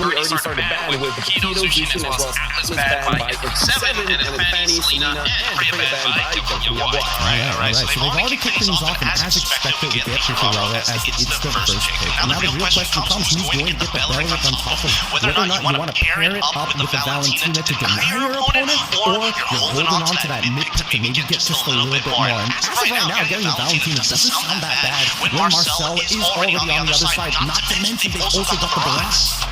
already started bad with Keto Jushin as well as Atlas banned by X7, and then Fanny, Selena, and Freya banned by Guai. Right. So they've already kicked things off, and as expected, we get Furora as it's the first pick. Now the real question comes, who's going to get the belly on top of whether or not you want to pair it up with the Valentina to deny your opponent, or you're holding on to that mid pick to maybe get just a little bit more. And as of right now, getting the Valentina doesn't sound that bad when Marcel is already on the other side, not to mention they also got the Barats.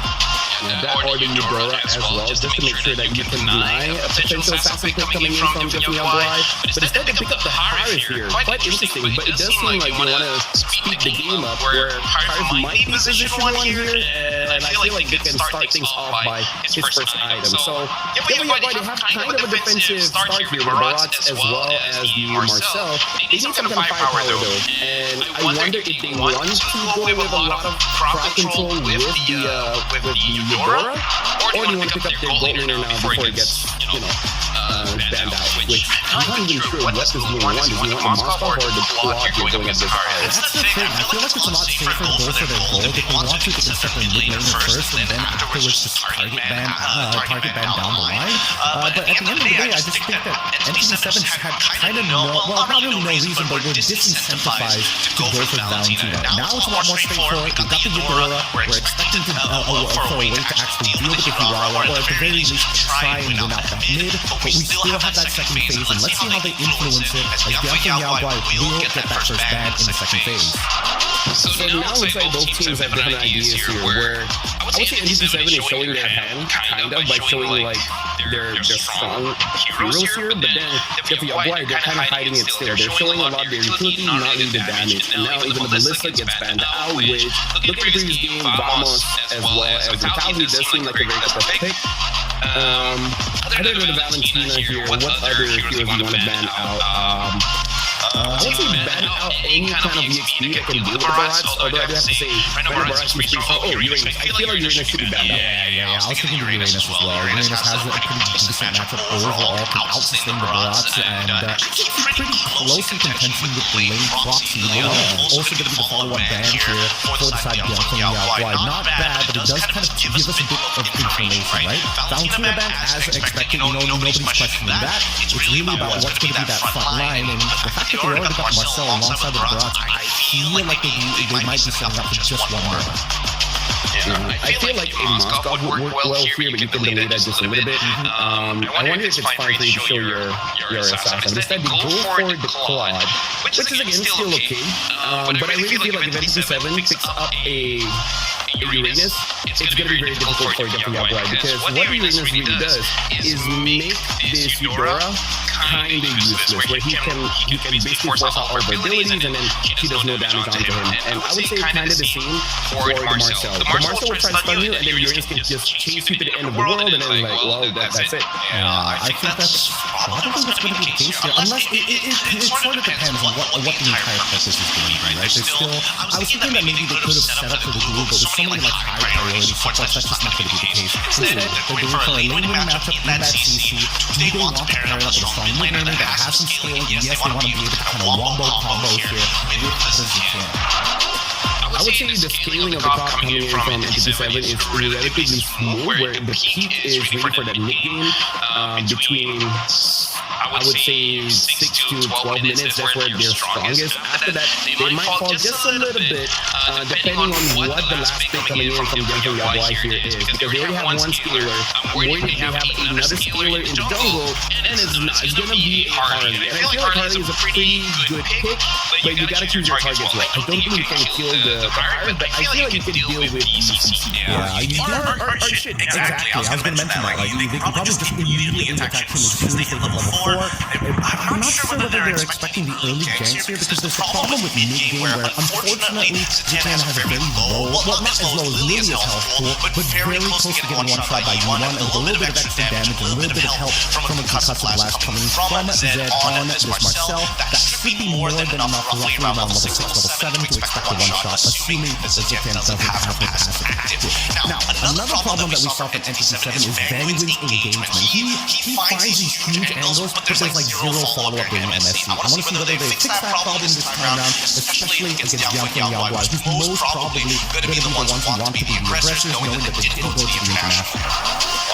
That or the Eudora as well, just to make sure that you can deny a potential assassin pick coming in from Guai. But instead they pick up the Harris here. Quite interesting, but it does seem like you want to speed the game up where Harris might be position 1 here, and I feel like they can start things off by his first item. So Guai, they have kind of a defensive start here with the Barats as well as the Marcel. They need some kind of firepower though, and I wonder if they want to go with a lot of crowd control with the Eudora, or do you want to pick up their gold laner now before it gets, banned out? Which I'm not even sure what does he want. Does he want the Moscow or the Quad you're going up this high? That's the thing. I feel like it's a lot safer to go for their gold. If they want to, they can set their mid laner first, and then afterwards just target ban down the line. But at the end of the day, I just think that NTD7 had kind of not really no reason, but were disincentivized to go for Valentina. Now it's a lot more straightforward. We got the Eudora. We're expecting for a way to actually deal with the Hirala, or at the very least try and win out that mid. But we still have that second phase, and let's see how they influence it as Dian and Guai will get that first ban in the second phase. So now it looks like both teams have different ideas here, where I would say NTD7 is showing their hand, kind of, by showing like their strong heroes here, but then Guai, they're kind of hiding it still. They're showing a lot of their utility, not really the damage. And now even the Ballista gets banned out, which, look at the previous game, Vamos as well as Vitality does seem like a very tough pick. Other than the Valentina here, what other heroes do you want to ban out? I would say ban out any kind of EXP that can deal with the Barats, although I do have to say, Barats is pretty strong. Oh, Uranus. I feel like Uranus should be banned out. Yeah. I was thinking Uranus as well. Uranus has a pretty decent matchup overall, can out-sustain the Barats, and pretty close in contention with the lane proxy. Also going to be the follow-up ban here for the side of Dian Guai. Not bad, but it does kind of give us a bit of information, right? Valentina ban, as expected, nobody's questioning that. It's really about what's going to be that front line, and the fact that they already got Marcel alongside the Barats, I feel like they might be setting up for just one more. I feel like a Moscow would work well here, but you can delay that just a little bit. I wonder if it's fine for you to show your assassin. Instead, they go for the Quad, which is again still okay. But I really feel like if NTD7 picks up a Uranus, it's going to be very difficult for Guai, because what Uranus really does is make this Eudora kind of useless, where he can basically force out all of her abilities, and then she does no damage onto him. And I would say kind of the same for the Marcel. The Marcel will try to stun you, and then Uranus can just chase you to the end of the world, and then like, well, that's it. I think that's probably what's going to be the case here, unless it sort of depends on what the entire purpose is going to be, right? There's still, I was thinking that maybe they could have set up for the glue, but with so many like high priority supports, that's just not going to be the case. Instead, they're going for a lane-winning matchup in that CC. Do they want to pair it up with a strong mid laner that has some scale? Yes, they want to be able to kind of wombo combos here with as you can. I would say the scaling of the clock coming in from NTD7 is relatively smooth, where the peak is really for that mid-game between, I would say, 6 to 12 minutes. That's where they're strongest. After that, they might fall just a little bit, depending on what the last pick coming in from Guai here is. Because they already have one scaler. I'm worried if they have another scaler in the jungle, and it's going to be a Harley. And I feel like Harley is a pretty good pick, but you got to choose your targets well. I don't think you can kill the Harley, but I feel like you can deal with ECC. Shit, exactly. I was going to mention that. Like, they can probably just immediately attack him as soon as they hit level 4. I'm not sure whether they're expecting the early ganks here, because there's a problem with mid-game where, unfortunately, Dian has a very low, well, not as low as Lilia's health pool, but very close to getting one-shot by U1, and with a little bit of extra damage, and a little bit of help from a concussive blast coming from Zed on this Marcel. That should be more than enough, roughly around level 6, level 7, to expect a one-shot, assuming that Dian doesn't have her passive active. Now, another problem that we saw from NTD7 is Feng engagement. He finds these huge angles but there's like zero follow-up game in MSC. I want to see whether they fix that problem this time around, especially against Dian and Guai, who's most probably going to be the ones who want to be the aggressors, knowing that they didn't go to the international.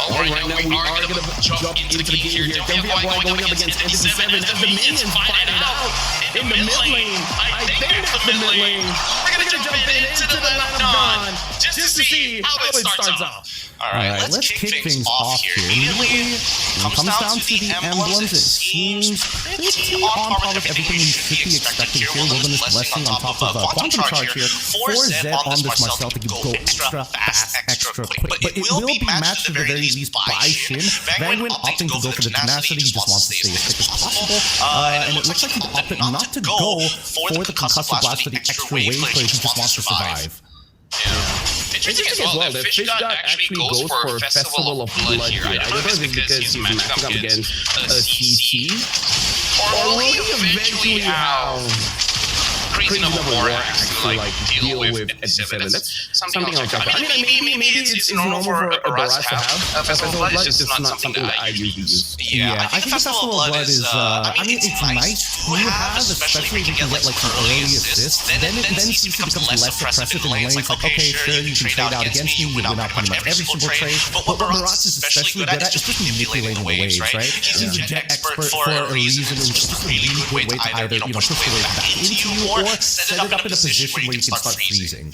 Well, right now we are going to jump into the game here. Guai going up against Entity 7 as the minions fight it out in the mid lane. I think that's the mid lane. We're going to jump into the land of Dawn just to see how it starts off. Alright, let's kick things off here. Immediately, when it comes down to the emblems, it seems pretty on par with everything we should be expecting here. Wilderness Blessing on top of Quantum Charge here. 4Z on this Marcel to go extra fast, extra quick. But it will be matched at the very least by Shin. Vanguard opting to go for the tenacity, he just wants to stay as quick as possible. And it looks like he opted not to go for the concussive blast for the extra wave play, he just wants to survive. Interesting as well that Fish God actually goes for Festival of Blood here. I don't know if it's because he's matching up against a CT, or will he eventually have crazy number war actually like deal with at 7. That's something I'll talk about. I mean, maybe it's normal for a Barrage to have Festival of Blood. It's just not something that I usually use. Yeah, I think Festival of Blood is, I mean, it's nice to have, especially if you can get like some early assists. Then CC becomes less oppressive in the lane. It's like, okay, sure, you can trade out against me, you win out pretty much every single trade. But what Barrage is especially good at is just manipulating the waves, right? He's a jet expert for a reason. It's just a really good way to either, push the wave back into you or set it up in a position where you can start freezing.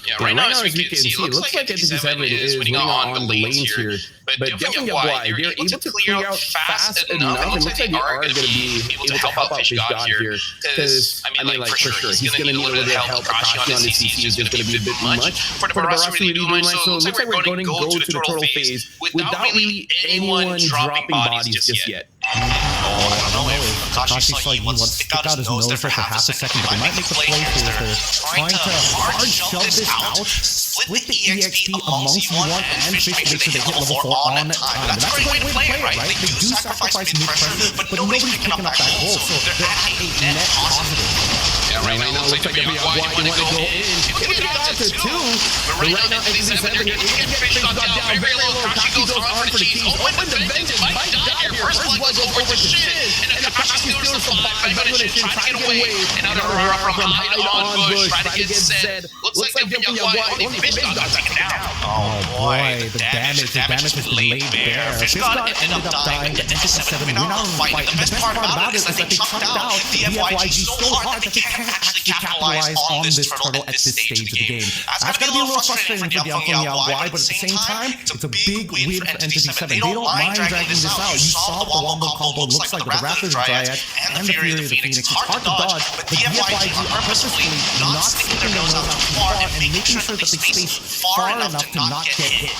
Yeah, right now, as we can see, it looks like Entity 7 is winning on the lanes here. But definitely Guai, they're able to clear out fast enough. It looks like they are going to be able to help out Fish God here. Because, I mean, like, for sure, he's going to need a little bit of help. Akashi on his CC is just going to be a bit much. For the Barrage to really do much, so it looks like we're going to go to the turtle phase without really anyone dropping bodies just yet. Oh, I don't know. Akashi saw he wants to stick out his nose for half a second, but they might make the play here. They're trying to hard shove this out, split the EXP amongst U1 and Fish to make sure they hit level 4 on time. That's a great way to play it, right? They do sacrifice mid-pressure, but nobody's picking up that goal, so they're at a net positive. Yeah, right now it looks like they're Guai, they want to go in. It would get out to 2, but right now Entity 7, they're able to get Fish God down. Very low, Akashi goes on for the keys. Open the vengeance, might die here. First blood goes over to Shin, and Akashi steals some back. Shin trying to get away. And now they're from hide on bush, trying to get Zed. Looks like they're Guai, only Fish God taken down. Oh boy, the damage has been laid bare. Fish God ended up dying to Entity 7. We're now in the fight. The best part about it is that they chucked out the FYG so hard that they can't actually capitalize on this turtle at this stage of the game. That's going to be a little frustrating for Dian and Guai, but at the same time, it's a big win for Entity 7. They don't mind dragging this out. You saw the wombo combo looks like with the Raptors Dryad and the Fury of the Phoenix. It's hard to dodge, but the FYG are purposefully not sticking their nose out too far and making sure that they stay far enough to not get hit.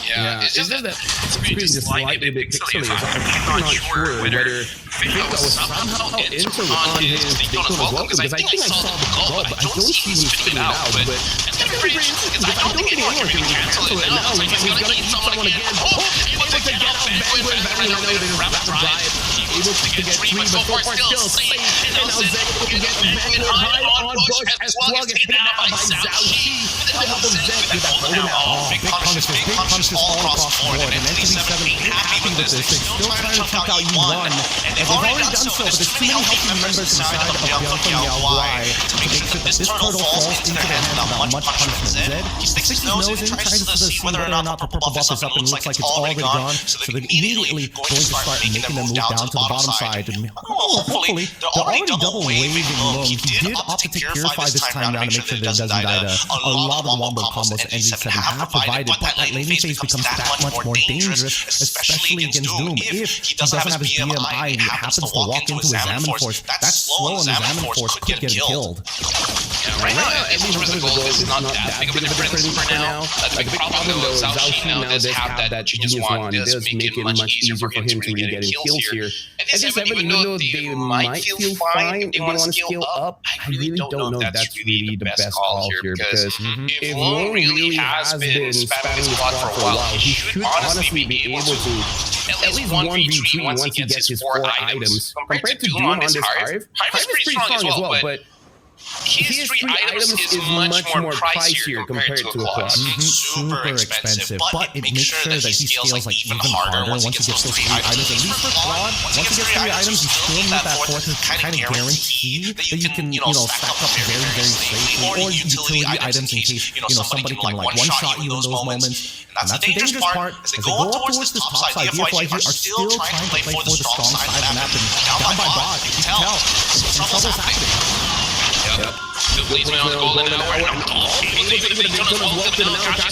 Yeah, it's just that the screen is slightly bit pixelated. I'm not sure whether Finka was somehow into on his Daytona as well, because I think I saw the club, but I don't see him spitting it out. But it's very interesting, because I don't think anyone can cancel it now. Looks like he's going to eat someone again. Oh, able to get out Vanguard. Vanguard, I know they just rapid drive. Able to get 3, but so far still safe. And now Zed able to get Vanguard high on Bush as well as hit out by Zhao Shi. With the help of Zed with that golden out. Big punches all across the board. And Entity 7 ain't happy with this. They're still trying to take out U1. And they've already done so, but there's too many healthy members inside of Dian and Guai to make sure that this turtle falls into their hands without much punishment. Zed, he sticks his nose in, tries to see whether or not the purple buff is up, and looks like it's already gone. So they're immediately going to start making them move down to the bottom side. And hopefully, they're already double waving low. He did opt to take Purify this time down to make sure that it doesn't die to a lot of the wombo combos that Entity 7 have provided, but that laning phase becomes that much more dangerous, especially against Doom. If he doesn't have his BMI and he happens to walk into his Examine Force, that slow on his Examine Force could get him killed. Yeah, right now, at least the goal is not that big of a difference for now. The big problem though is Zhao Shi now does have that Genius Wand. It does make it much easier for him to really get in kills here. And this 7, even though they might feel fine if they want to scale up, I really don't know if that's really the best call here, because if Long really has been spamming the squad for a while, he should honestly be able to at least 1v3 once he gets his 4 items. Compared to Doom on this Hive, Hive is pretty strong as well, but his 3 items is much more pricier compared to a quad. Super expensive, but it makes sure that he scales like even harder once he gets those 3 items. At least for quad, once he gets 3 items, you still need that 4th to kind of guarantee that you can, stack up very, very safely, or utility items in case, somebody can like one-shot you in those moments. And that's the dangerous part. As they go up towards this top side, DFYG are still trying to play for the strong side of the map, and down by bot, you can tell some trouble's happening. Yep. Leads me on the golden hour.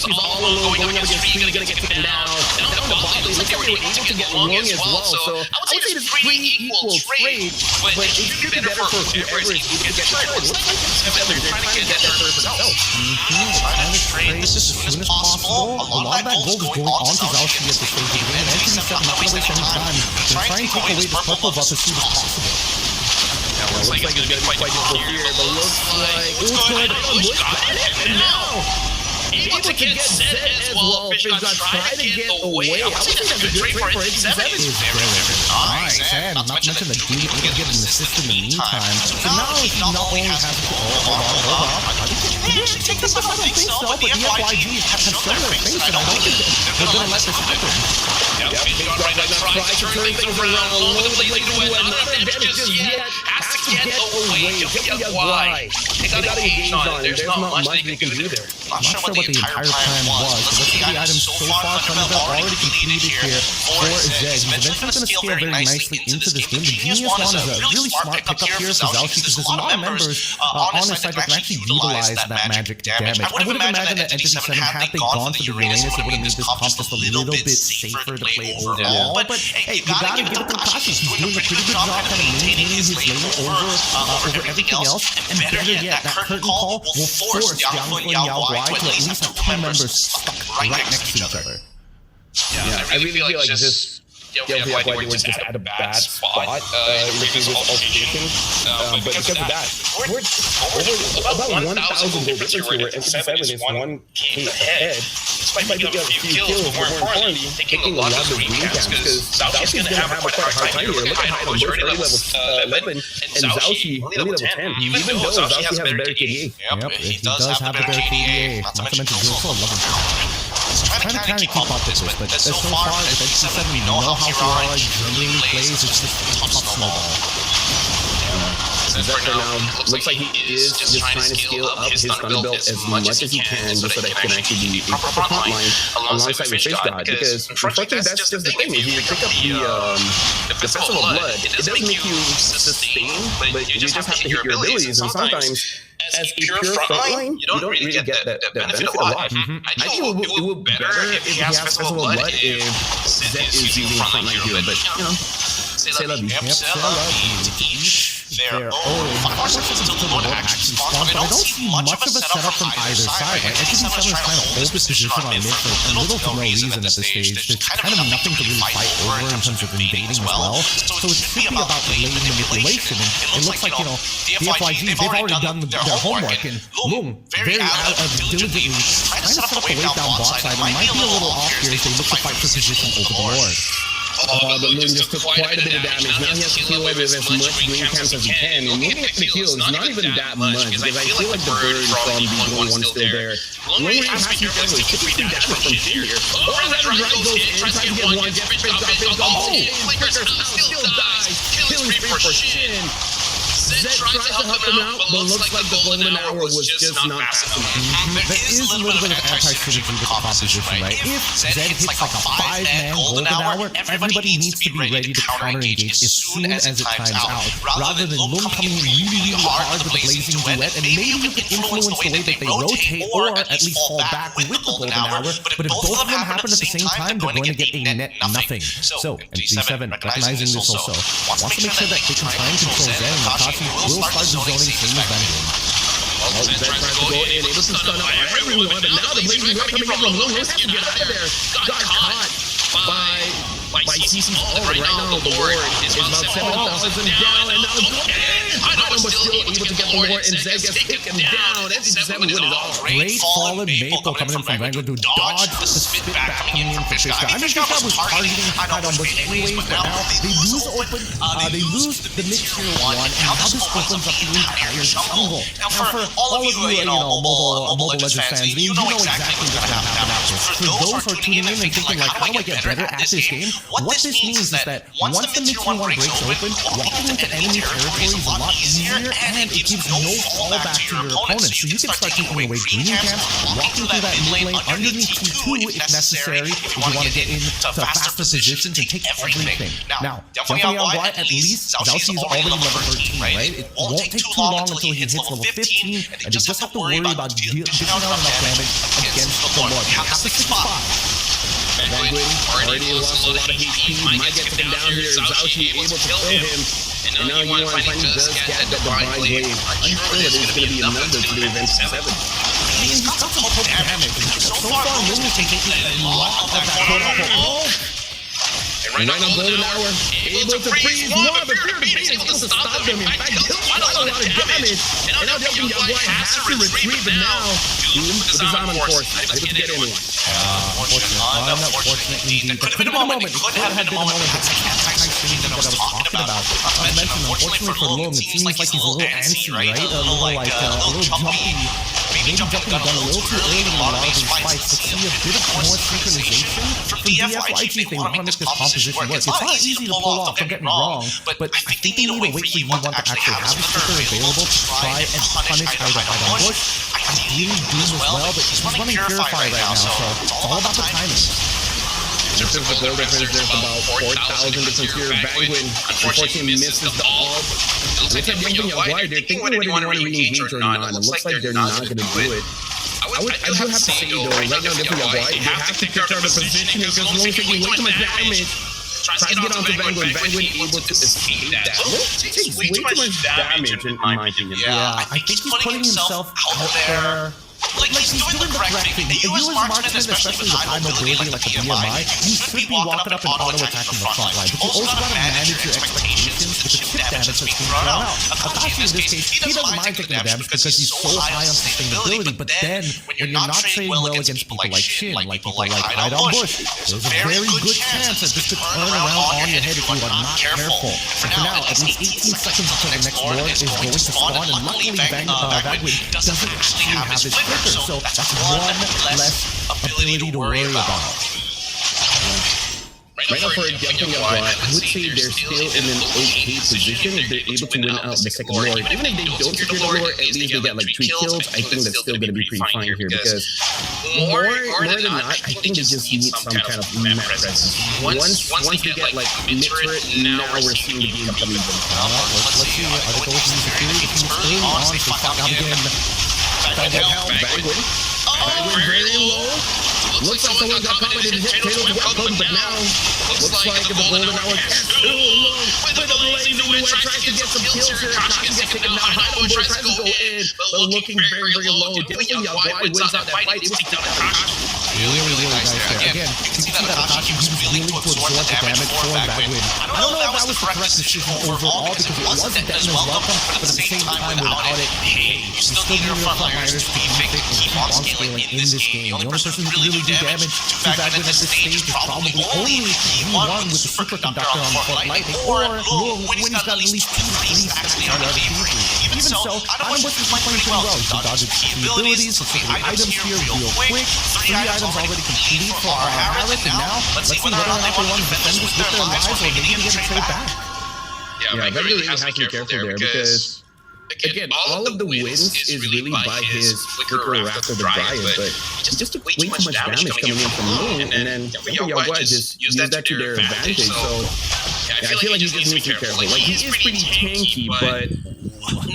All alone, going against Free, gonna get taken down. Down the bottom, looks like they were able to get Lung as well. So I would say it's pretty equal trade, but it should be better for whoever is able to get the third. Looks like they're trying to get that third for themselves. Trying to trade this as soon as possible. A lot of that gold is going on to Zalshi at this stage of the game. NC7 not gonna waste any time. They're trying to take away this purple buff as soon as possible. Looks like it's gonna be quite difficult here, but looks like Who's good? And now able to get Zed as well. Fish got tried to get away. I would say that's a good trade for NC7. Nice, and not to mention the dude able to get an assist in the meantime. So now he not only has to hold on. He didn't take this off, I don't think so, but the FYG have shown their face, and I don't think they're gonna let this happen. Yep, Fish got right to try to turn things around. All over the place, they do another damage just yet. Has to get away. Guai. They got engaged on it. There's not much they can do there. Not sure what the entire plan was, but let's see the items so far. Thunderbelt already completed here for Zed. He's eventually going to scale very nicely into this game. The Genius One is a really smart pickup here for Zalshi because there's a lot of members on his side that can actually utilize that magic damage. I would have imagined that Entity 7, had they gone for the Uranus, it would have made this comp just a little bit safer to play overall. But hey, you gotta give it to Kashi. He's doing a pretty good job kind of maintaining his lane over everything else. And better yet, that curtain call will force Dian and Guai to at least have 2 members stuck right next to each other. Yeah, I really feel like just FYD were just at a bad spot in the previous altercation. But because of that, we're about 1,000 gold difference here where NC7 is 1K ahead. Despite picking up a few kills, but more importantly, taking a lot of the recaps because Zalshi's going to have a quite hard time here. Look at how already level 11 and Zalshi only level 10. Even though Zalshi has a better KDA. Yep, he does have a better KDA. Not to mention Zilso 11. Trying to kind of keep up with this, but so far, with NC7, we know how Heroic really plays. It's just a tough snowball. Zed for now looks like he is just trying to scale up his Thunderbolt as much as he can just so that he can actually be a proper front line alongside with Fish God, because unfortunately that's just the thing. If you pick up the Festival of Blood, it doesn't make you sustain, but you just have to hit your abilities, and sometimes as a pure frontline, you don't really get that benefit a lot. I think it would be better if he has Festival of Blood if Zed is using frontline hero, but c'est la vie. Yep, c'est la vie. Their own 5 seconds until the Lord actually spawns, but I don't see much of a setup from either side. Like, NC7 is trying to hold this position on mid for little to no reason at this stage. There's kind of nothing to really fight over in terms of invading as well. So it should be about lane manipulation, and it looks like, the FYG, they've already done their homework, and Loom, very diligently trying to set up a way down bot side, and might be a little off here as they look to fight for position over the Lord. But Loon just took quite a bit of damage. Now he has to heal away with as much green camps as he can. And moving up the kills, not even that much, because I feel like the burn from B1 is still there. Loon really has to be careful. He's taking 3 damage from here. Oh, that right goes in, tries to get one, gets Fish got, oh, Flickers still dies. Killing spree for Shin. Zed tries to help him out, but looks like the golden hour was just not fast enough. There is a little bit of anti-synergy with the composition, right? If Zed hits like a 5-man golden hour, everybody needs to be ready to counter-engage as soon as it times out, rather than Loom coming in really hard with the blazing duet, and maybe you can influence the way that they rotate, or at least fall back with the golden hour, but if both of them happen at the same time, they're going to get a net nothing. So, NC7, recognizing this also, wants to make sure that they can try and control Zed, and Makashi will start the zoning same as Benjamin. Zed tries to go in, able to stun up everyone, but now the blazing duet coming in from Loom has to get out of there. Got caught by by CC's all. Right now, the Lord is about 7,000 down, and now Item was still able to get the Lord, and Zed gets taken down. F7 with it all. Great fallen Maple coming in from Vanguard to dodge the spit back coming in from Fishka. I mean, Fishka was targeting Item Bush anyways, but now they lose they lose the mid-tier 1, and now this opens up the entire jungle. Now for all of you, Mobile Legends fans, you know exactly what's going to happen after. For those who are tuning in and thinking like, how do I get better at this game? What this means is that once the mid-tier 1 breaks open, walking into enemy territory is a lot easier, and it gives no fallback to your opponent. So you can start taking away green camps, walking through that mid lane underneath T2 if necessary, if you want to get into faster positions and take everything. Now, jumping on Guai, at least Zauxi is already level 13, right? It won't take too long until he hits level 15, and you just have to worry about dishing out enough damage against the Lord. You have to 6-5. Vanguard already lost a lot of HP, might get taken down here. Zauxi able to kill him. And now you want to find does get the Divine Wave. Unsure that it's going to be another to the event 7. I mean, he's got some poke damage. So far, Luna's been taking a lot of that quote-unquote. And right now, Golden Hour able to freeze one, but Fear to Beat is able to stop them. In fact, he'll quite a lot of damage. And now Jumping Guai has to retreat, but now Doom with his Diamond Force able to get in. Unfortunate indeed. That could have been a moment. It could have been a moment. That's the thing that I was talking about. I mentioned, unfortunately for Lung, it seems like he's a little antsy, right? A little jumpy. Maybe jumping the gun a little too early in a lot of these fights. To see a bit of more synchronization from DFYG, they want to make this composition work. It's not easy to pull off, don't get me wrong, but I think they need to wait for you want to actually have the sticker available to try and punish either Item Bush, ideally Doom as well, but he's running Purify right now, so it's all about the timing. There's a goal difference, there's about 4,000 difference here. Vanguard unfortunately misses the ult. Looks like Jumping Guai, they're thinking whether they want to re-engage or not. It looks like they're not going to do it. I do have to say though, right now Jumping Guai, they have to take out the position because Lung taking way too much damage. Tries to get onto Vanguard, Vanguard able to escape that. Takes way too much damage in my opinion. Yeah, I think he's putting himself out there. Like he's doing the correct thing. If you as marksman, especially with high mobility like the BMI, you should be walking up and auto-attacking the front line. But you also gotta manage your expectations with the chip damage that's being thrown out. Akashi in this case, he doesn't mind taking the damage because he's so high on sustainability, but then when you're not trading well against people like Shin, like people like Item Bush, there's a very good chance that this could turn around on your head if you are not careful. And for now, at least 18 seconds until the next Lord is going to spawn, and luckily Vanguard doesn't actually have his flicker. So that's one less ability to worry about. Right now for Jumping Guai, I would say they're still in an okay position if they're able to win out the second Lord. Even if they don't secure the Lord, at least they get like 3 kills. I think that's still going to be pretty fine here because more than not, I think they just need some kind of map presence. Once we get like mid-turret, now we're seeing the game coming in. Let's see. Are they going to use security? Early on, they fuck out again. Vanguard very low. Looks like someone got caught in hit Taylor's weapon, but now looks like the Golden Hour too low with a blazing wet, tries to get some kills here. Akashi gets taken down. Item Bush tries to go in, but looking very low. Jumping Guai wins out that fight. Able to take down Akashi. Really nice there. Again, you can see that Akashi was willing to absorb the damage for Vanguard. I don't know if that was the correct decision overall because it wasn't that as welcome, but at the same time, without it, you still need your frontliners to keep fit and keep on scaling in this game. The only person who can really do damage to Vanguard at this stage is probably only V1 with the superconductor on the front lightning, or Lung when he's got at least 2 to 3 stacks on the RPG. Even so, Item Bush is playing pretty well. He's dodging the abilities, he's taking items here real quick. 3 items already complete for our Harris, and now let's see whether or not they want to defend this with their lives or maybe get a trade back. Yeah, Vanguard really has to be careful there because again, all of the wins is really by his flicker after the Dian, but he just took way too much damage coming in from Moon, and then Jumping Guai just used that to their advantage. So yeah, I feel like he just needs to be careful. Like he is pretty tanky, but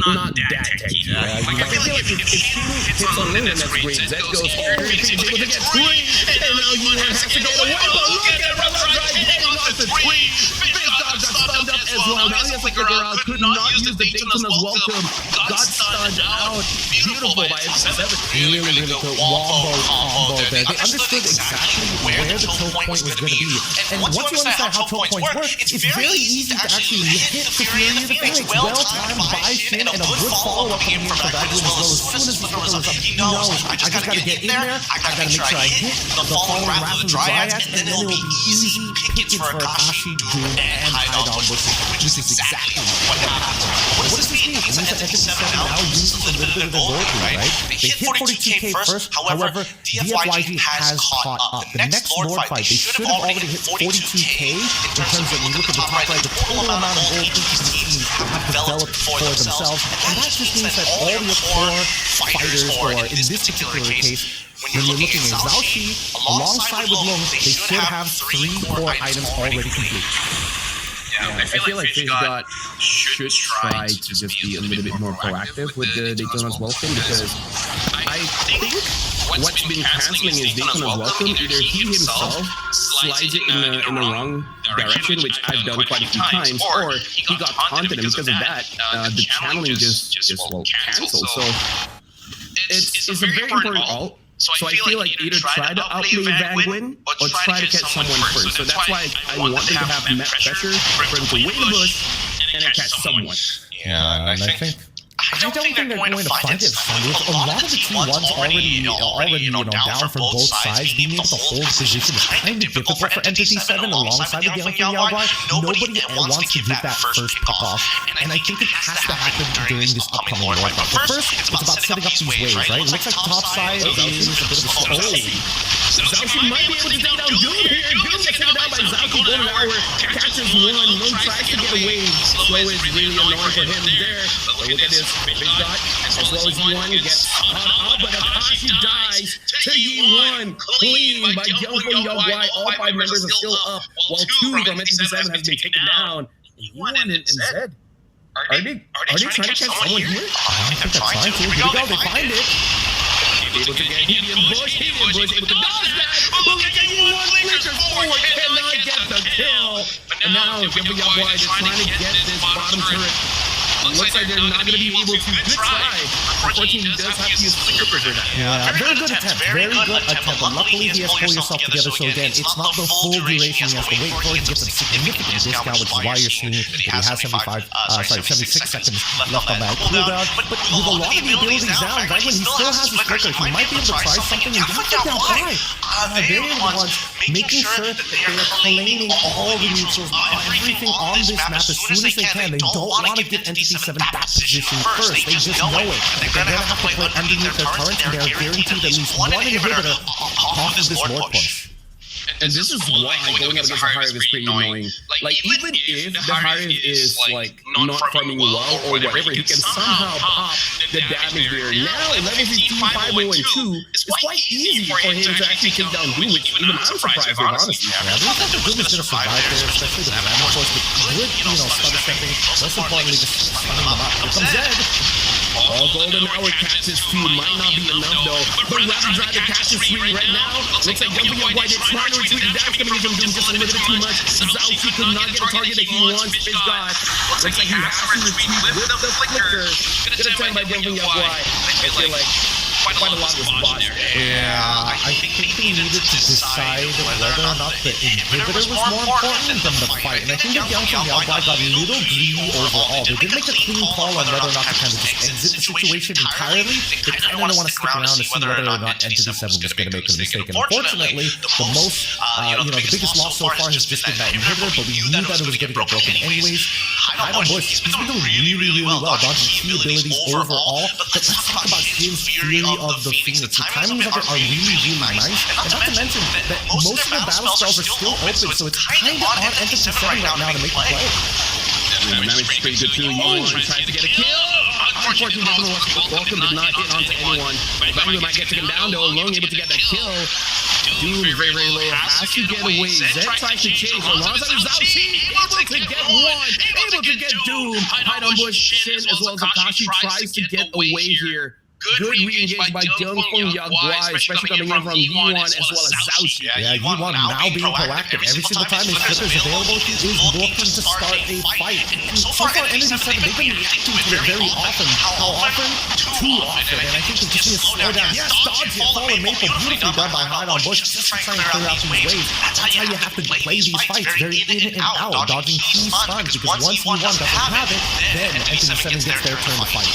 not that tanky. Like I feel like if he hits on Moon, then that's great. Zed goes here, he's able to get 3, and now you have to go away. But look at it, right, getting off the 3. Got stunned up as well. Now he has to figure out, could not use the Dayton's welcome. Got stunned out. Beautiful by MT7. Really good wombo combo there. They understood exactly where the choke point was going to be. And once you understand how choke points work, it's very easy to actually hit the Fury in the face. Well timed by Shin and a good follow-up coming in from Vaguin as well. As soon as the flicker was up, he knows I just got to get in there. I got to make sure I hit the following wrath of the Dryads, and then it will be easy pickings for Akashi, Doom, and Haidon, which is exactly what happened. What does this mean? It means that Entity 7 now uses a little bit of the gold, right? They hit 42k first, however, DFYG has caught up. The next Lord fight, they should have already hit 42k in terms of, when you look at the top right, the total amount of gold each of these teams have developed for themselves, and that just means that all your core fighters, or in this particular case, when you're looking at Zhaoxi, alongside with Long, they should have 3 core items already complete. Yeah, I feel like FaZe should try to just be a little bit more proactive with the Daytona's Welcome, because I think what's been canceling is Daytona's Welcome. Either he himself slides it in the wrong direction, which I've done quite a few times, or he got taunted, and because of that, the channeling just canceled. So it's a very important ult. So I feel like either try to outplay Vaguin or try to catch someone first. So that's why I want them to have net pressure for him to win the bush and then catch someone. Yeah, and I think I don't think they're going to find it. With a lot of the T1s already down from both sides, being able to hold position is kind of difficult for Entity 7 alongside the Dian from Guai. Nobody wants to get that first pick off, and I think it has to happen during this upcoming Lord fight. But first, it's about setting up these waves, right? It looks like top side is a bit of a slow. Zhaoxi might be able to take down Doom here. Doom gets taken down by Zhaoxi. Golden Hour catches one. Lung tries to get away. Slow is really annoying for him there. But look at this. Big dot, as well as Yuan gets caught up, but Akashi dies to Yuan, clean by Gotf and Guai. All 5 members are still up, while 2 from NTT7 has been taken down. Yuan and Zed, are they trying to catch someone here? I think they're trying to. Here we go, they find it. Able to get Dian Bush, able to dodge that, but look at Yuan flickers forward, cannot get the kill. And now Gotf and Guai is trying to get this bottom turret. Looks like they're not going to be able to. Good try. Unfortunately, he does have to use flicker for that. Yeah, very good attempt. Very good attempt. But luckily, he has pulled yourself together. So again, it's not the full duration. You have to wait for it. He gets a significant discount, which is why you're seeing that he has 76 seconds left on that cooldown. But with a lot of the abilities down, right when he still has his flicker, he might be able to try something and get down Guai. They're the ones making sure that they are claiming all the neutrals, everything on this map as soon as they can. They don't want to get NTT 7 that position first. They just know it. They're going to have to play underneath their turrets, and they're guaranteed at least one inhibitor off of this Lord push. And this is why going up against the Harriv is pretty annoying. Like, even if the Harriv is, like, not farming well or whatever, he can somehow pop the damage there. Now, at level 15, 5, 0, and 2, it's quite easy for him to actually take down Doom, which even I'm surprised with, honestly. Yeah, I think that Doom is going to survive there, especially the Random Force with good, stutter stepping. Most importantly, just stunning them up. Here comes Zed. All Golden Hour catches 2 might not be enough though, but Rapid Driver catches 3 right now. Looks like Gotf and Guai did try to retreat. That's coming from Doom just a little bit too much. Zhaoxi could not get a target that he wants. His God. Looks like he has to retreat with the flicker. Good attempt by Gotf and Guai. I feel like quite a lot was botched there. Yeah, I think they needed to decide whether or not the inhibitor was more important than the fight. And I think the Gotf and Guai got a little greedy overall. They didn't make a clean call on whether or not to kind of just exit the situation entirely. They kind of want to stick around to see whether or not Entity 7 was going to make a mistake. And unfortunately, the most, the biggest loss so far has just been that inhibitor, but we knew that it was going to get broken anyways. Haidon Bush, he's been doing really well, dodging key abilities overall. But let's talk about his theory of the Phoenix. The timings of it are really nice. And not to mention that most of the battle spells are still open, so it's kind of on Entity 7 right now to make the play. The damage is pretty good too. Yuan tries to get a kill. Unfortunately, Welcome did not hit onto anyone. Vaguin might get taken down though. Long able to get that kill. Doom very low. Has to get away. Zed tries to chase. Alongside Zhaoxi, able to get one. Able to get Doom. Haidon Bush, Shin, as well as Akashi tries to get away here. good re-engage by Dian, Feng, Guai, especially coming in from Dian as well as Zhao Xi. Yeah, Yuan now being proactive. Every single time his flip is available, he is looking to start a fight. And so far, Energy 7, they've been reacting to it very often. How often? Too often. And I think we just need to slow down. Yes, dodge it. Fallen Maple, beautifully done by Hide on Bush. Just to try and clear out these waves. That's how you have to play these fights. Very in and out, dodging key stuns. Because once Yuan doesn't have it, then Energy 7 gets their turn to fight.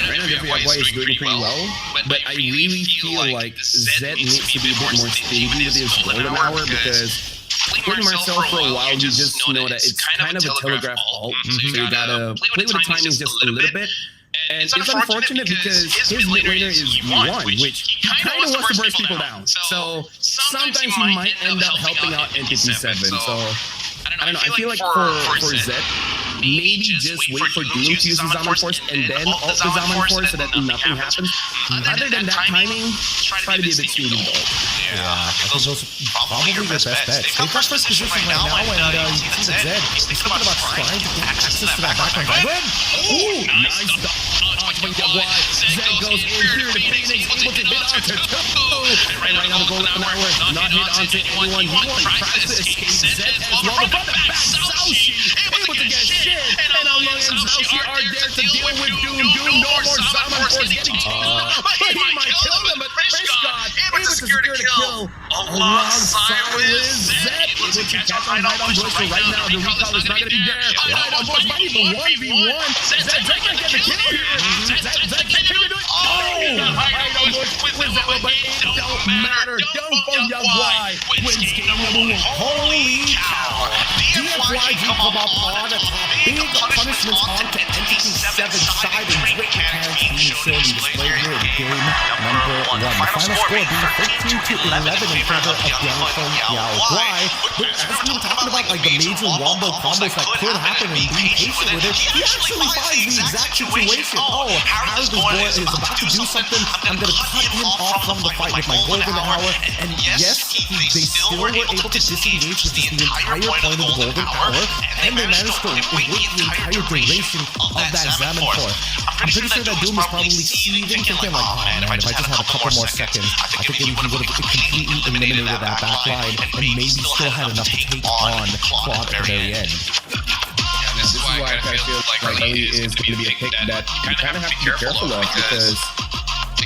Right now, Guai is doing pretty well, but I really feel like Zed needs to be a bit more stingy with his golden hour because playing Marcel for a while, you just know that it's kind of a telegraph ult, so you gotta play with the timing just a little bit. And it's unfortunate because his mid-laner is Yuan, which he kind of wants to burst people down. So sometimes he might end up helping out Entity 7. So I don't know. I feel like for Zed, maybe just wait for Doom to use his Zaman Force and then ult the Zaman Force so that nothing happens. Other than that timing, try to be a bit sneaky though. Yeah, I think those are probably your best bets. They've got first position right now, and you can see that Zed is thinking about trying to get access to that background. Ooh, nice dodge by Guai. Zed goes in here to Phoenix, able to hit onto two. Right now the golden hour, not hit onto anyone. Yuan tries to escape Zed as well, but the back Zhao Xi able to get shit. And Along and Zhao Xi are there to deal with Doom. Doom, no more Zaman Force getting taken off, but he might kill them, but Fresh God able to secure the kill alongside with Zed. Able to catch on Hide on Bush, so right now the recall is not going to be there. Hide on Bush might even 1v1. Zed can't get the kill here. Zed can't do it. Hide on Bush with Zed, but it don't matter. Don't Feng Guai wins game number 1. Holy cow. DFY do come up on a top. Big punishments on to Entity 7 side, and great mechanics being shown and displayed here in game number 1. The final score being 13-11 in favor of Dian, Feng, Guai. But as we were talking about like the major wombo combos that could happen and being patient with it, he actually finds the exact situation. Oh, Harry's boy is about to do something. I'm going to cut him off from the fight with my golden hour. And yes, they still were able to disengage, which is the entire point of the golden hour, and they managed to wait the entire duration of that Zaman Force. I'm pretty sure that Doom is probably seething, thinking like, oh man, if I just had a couple more seconds, I think maybe he would have completely eliminated that back line and maybe still had enough to take on Quad at the very end. This is why I kind of feel like Ellie is going to be a pick that you kind of have to be careful of because,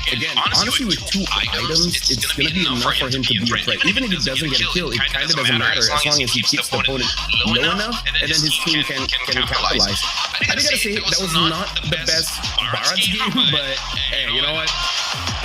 again, honestly, with 2 items, it's going to be enough for him to be a threat. Even if he doesn't get a kill, it kind of doesn't matter as long as he keeps the opponent low enough, and then his team can capitalize. I gotta say, that was not the best Barat's game, but hey, you know what?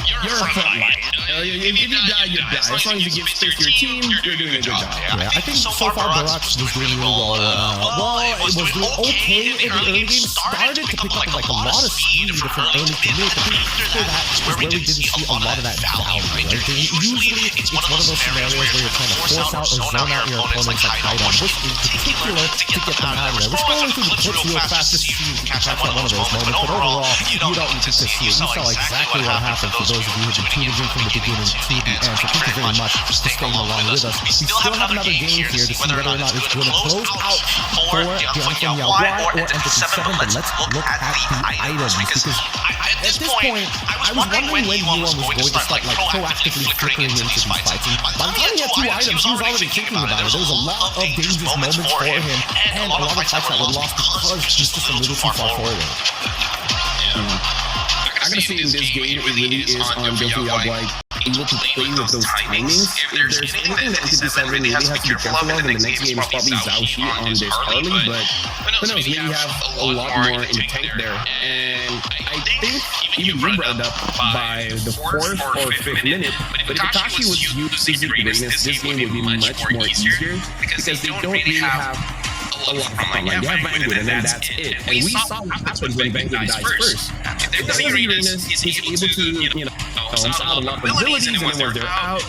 You're a front line. If you die, you die. As long as you give space to your team, you're doing a good job. Yeah, I think so far Barat's was doing really well. It was doing okay in the early game. Started to pick up like a lot of speed from early to mid. But after that is where we didn't see a lot of that value. Right? Usually, it's one of those scenarios where you're trying to force out or zone out your opponents like Hide on Bush in particular to get them out of there. We're scrolling through the clips real fast to see if you can catch out one of those moments. But overall, you don't need to see it. You saw exactly what happened for those of you who have been tuning in from the beginning to the end. So thank you very much for staying along with us. We still have another game here to see whether or not it's going to close out for Dian, Feng, Guai or Entity 7. But let's look at the items because at this point, I was wondering when Yuan was going to start like proactively flickering into these fights. And by the time he had 2 items, he was already thinking about it. There was a lot of dangerous moments for him and a lot of fights that were lost because he's just a little too far forward. I gotta say in this game, it really is on Gotf Guai able to play with those timings. If there's anything that Entity 7 really has to be careful of in the next game, it's probably Zhao Xi on this Harley, but who knows, maybe have a lot more in the tank there. And I think even you brought it up by the 4th or 5th minute, but if Itachi was using Greatness, this game would be much more easier because they don't really have a lot of fun. Like, you have Vanguard and then that's it. And we saw what happens when Vanguard dies first. If there's Uranus, he's able to, balance out a lot of abilities, and then when they're out,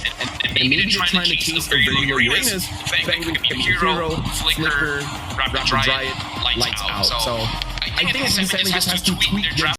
and maybe they're trying to chase a regular Uranus, Vanguard can be a hero, Flicker, Rapid Riot, lights out. So I think Entity 7 just has to tweak their